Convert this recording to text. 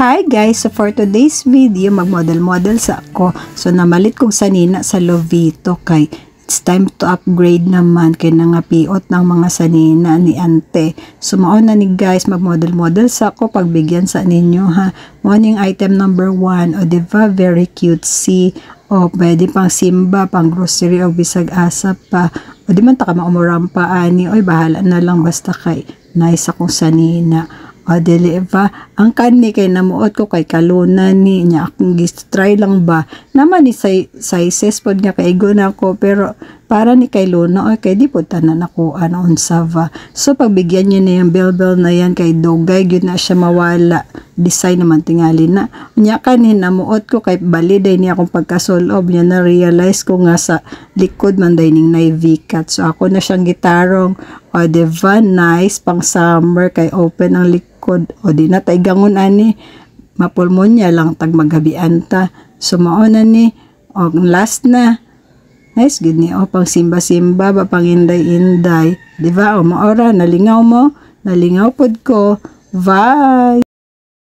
Hi guys! So for today's video, mag-model-model sa ako. So namalit kong sanina sa Lovito kay it's time to upgrade naman kay nangapiot ng mga sanina ni ante. So maon na ni guys, mag-model-model sa ako pagbigyan sa ninyo ha. Morning item number 1. O diba? Very cutesy. O pwede pang simba, pang grocery o bisag asap pa. O di man taka maumuram pa ani. Oy bahala na lang basta kay nice akong sanina. O dili ba ang kani kay namuot ko kay kaluna ni nya akong try lang ba naman ni sizes pod nga kay go na ako pero para ni kay luna o kay di pod tanan ako unsa ba. So pagbigyan niyo na yung bell na yan kay dugay gyud na siya mawala, design naman tingali na nya kani namuot ko kay baliday ni akong pagkasulob nya na realize ko nga sa likod man ning navy cut. So ako na siyang gitarong o diba nice pang summer kay open ang likod. O di na tay gangon ani mapulmonya lang tag maghabian ta. So mao na ni o last na nice gid ni o pang simba ba pang inday di ba o maora nalingaw mo nalingaw pod ko bye.